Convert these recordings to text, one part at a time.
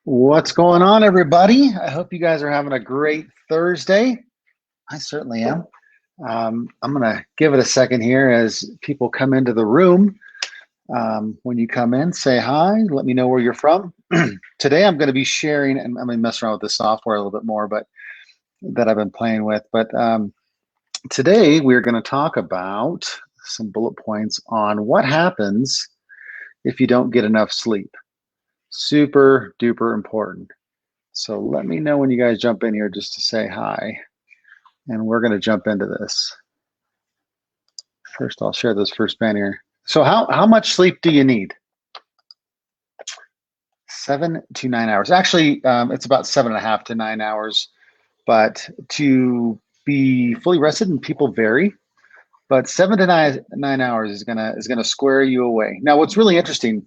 What's going on, everybody? I hope you guys are having a great Thursday. I certainly am. I'm going to give it a second here as people come into the room. When you come in, say hi. Let me know where you're from. Today, I'm going to be sharing, and I'm going to mess around with the software a little bit more, but that I've been playing with. But today, we're going to talk about some bullet points on what happens if you don't get enough sleep. Super duper important. So let me know when you guys jump in here just to say hi. And we're going to jump into this. First, I'll share this first banner. So how much sleep do you need? 7 to 9 hours. Actually, it's about 7.5 to 9 hours. But to be fully rested, and people vary, but 7 to 9 hours is gonna square you away. Now, what's really interesting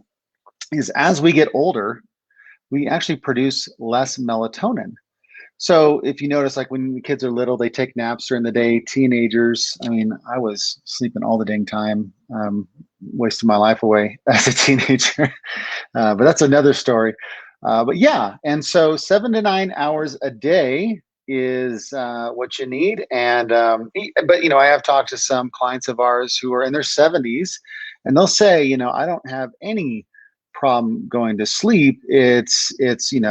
is as we get older, we actually produce less melatonin. So if you notice, like when the kids are little, they take naps during the day. Teenagers, I mean, I was sleeping all the dang time, wasting my life away as a teenager. But that's another story. But yeah, and so 7 to 9 hours a day is what you need. And but I have talked to some clients of ours who are in their 70s, and they'll say, I don't have any problem going to sleep. It's waking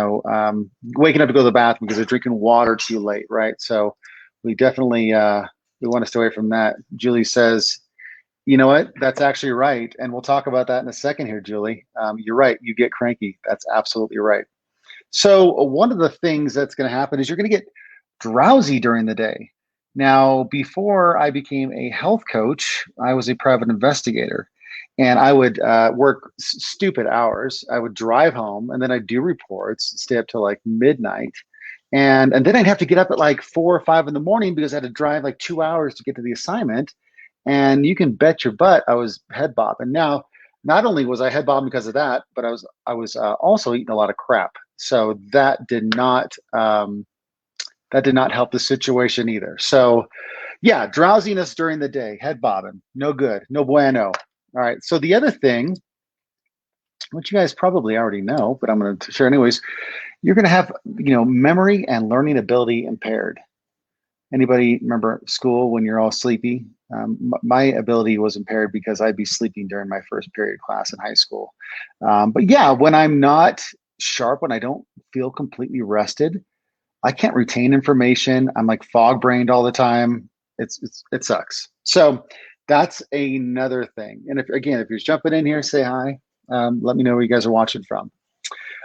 up to go to the bathroom because they're drinking water too late, right? So we definitely we want to stay away from that. Julie says, you know what? That's actually right, and we'll talk about that in a second here, Julie. You're right. You get cranky. That's absolutely right. So one of the things that's going to happen is you're going to get drowsy during the day. Now, before I became a health coach, I was a private investigator, and I would work stupid hours. I would drive home, and then I'd do reports, stay up till like midnight, and then I'd have to get up at like 4 or 5 in the morning because I had to drive like 2 hours to get to the assignment. And you can bet your butt I was head bobbing. Now, not only was I head bobbing because of that, but I was also eating a lot of crap. So that did not help the situation either. So yeah, drowsiness during the day, head bobbing, no good, no bueno. All right. So the other thing, which you guys probably already know, but I'm going to share anyways, you're going to have memory and learning ability impaired. Anybody remember school when you're all sleepy? My ability was impaired because I'd be sleeping during my first period class in high school. But yeah, when I'm not sharp, when I don't feel completely rested, I can't retain information. I'm like fog brained all the time. It sucks. So that's another thing. And if you're jumping in here, say hi. Let me know where you guys are watching from.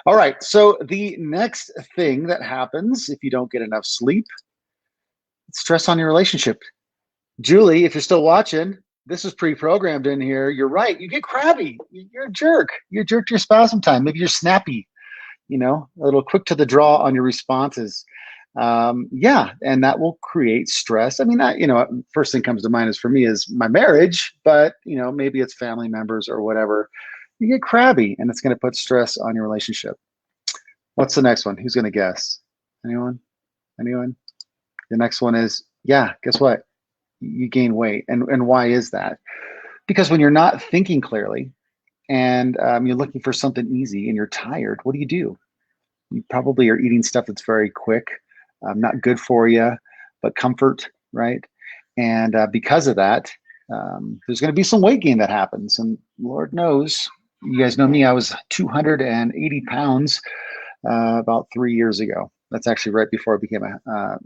All right. So the next thing that happens if you don't get enough sleep, stress on your relationship. Julie, if you're still watching, this is pre-programmed in here. You're right. You get crabby. You're a jerk. You're a jerk to your spouse sometimes. Maybe you're snappy, a little quick to the draw on your responses. Yeah, and that will create stress. I mean, first thing comes to mind is for me is my marriage, but maybe it's family members or whatever. You get crabby, and it's going to put stress on your relationship. What's the next one? Who's going to guess? Anyone? Anyone? The next one is, yeah, guess what? You gain weight. And why is that? Because when you're not thinking clearly and you're looking for something easy and you're tired, what do? You probably are eating stuff that's very quick, not good for you, but comfort, right? And because of that, there's going to be some weight gain that happens. And Lord knows, you guys know me, I was 280 pounds about 3 years ago. That's actually right before I became a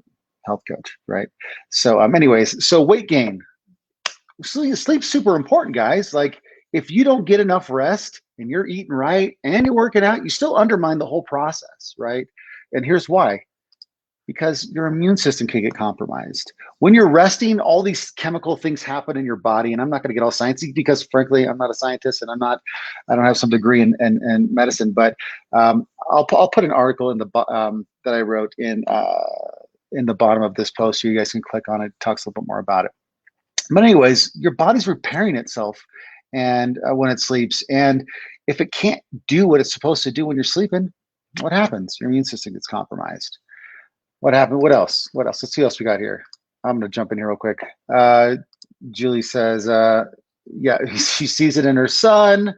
health coach, right? So anyways, so weight gain. Sleep's super important, guys. Like if you don't get enough rest and you're eating right and you're working out, you still undermine the whole process, right? And here's why. Because your immune system can get compromised. When you're resting, all these chemical things happen in your body. And I'm not going to get all sciencey because frankly, I'm not a scientist and I don't have some degree in medicine, but I'll put an article in the that I wrote in the bottom of this post. So you guys can click on it. It talks a little bit more about it. But anyways, your body's repairing itself and when it sleeps. And if it can't do what it's supposed to do when you're sleeping, what happens? Your immune system gets compromised. What happened? What else? What else? Let's see what else we got here. I'm going to jump in here real quick. Julie says, yeah, she sees it in her son.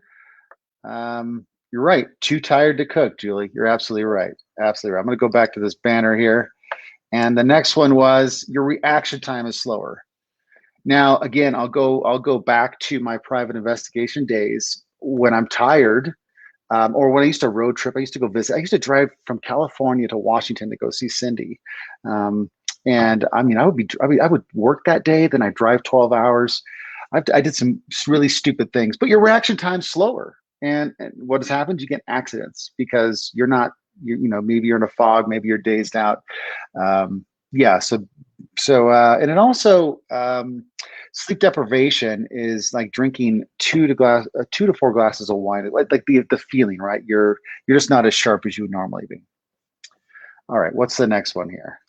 You're right. Too tired to cook, Julie. You're absolutely right. Absolutely right. I'm going to go back to this banner here. And the next one was your reaction time is slower. Now, again, I'll go back to my private investigation days when I'm tired, or when I used to road trip. I used to go visit. I used to drive from California to Washington to go see Cindy. Um, and I mean, I would work that day, then I drive 12 hours. I did some really stupid things, but your reaction time's slower. And what has happened? You get accidents because you're not, maybe you're in a fog, maybe you're dazed out. Yeah. And it also, sleep deprivation is like drinking 2 to 4 glasses of wine. Like the feeling, right? You're just not as sharp as you would normally be. All right. What's the next one here?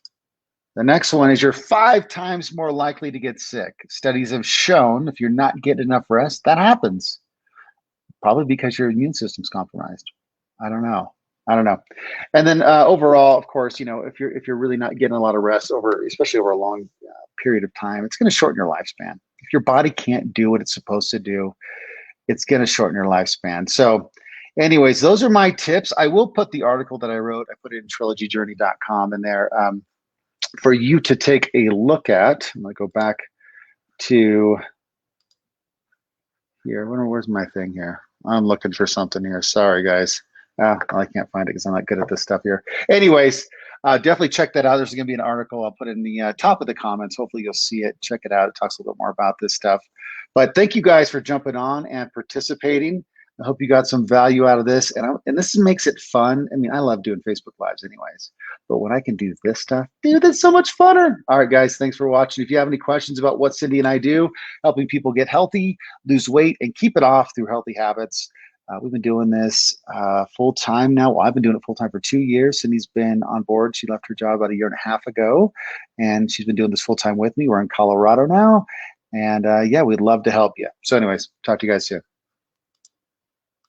The next one is you're 5 times more likely to get sick. Studies have shown if you're not getting enough rest, that happens. Probably because your immune system's compromised. I don't know. I don't know. And then overall, of course, if you're really not getting a lot of rest especially over a long period of time, it's going to shorten your lifespan. If your body can't do what it's supposed to do, it's going to shorten your lifespan. So, anyways, those are my tips. I will put the article that I wrote. I put it in trilogyjourney.com in there, for you to take a look at. I'm going to go back to here. Where's my thing here? I'm looking for something here. Sorry, guys. Well, I can't find it because I'm not good at this stuff here. Anyways, definitely check that out. There's going to be an article. I'll put it in the top of the comments. Hopefully you'll see it. Check it out. It talks a little bit more about this stuff. But thank you guys for jumping on and participating. I hope you got some value out of this. And this makes it fun. I mean, I love doing Facebook Lives anyways. But when I can do this stuff, dude, that's so much funner. All right, guys, thanks for watching. If you have any questions about what Cindy and I do, helping people get healthy, lose weight, and keep it off through healthy habits, we've been doing this full time now. Well, I've been doing it full time for 2 years. Cindy's been on board. She left her job about 1.5 years ago, and she's been doing this full time with me. We're in Colorado now. And yeah, we'd love to help you. So anyways, talk to you guys soon.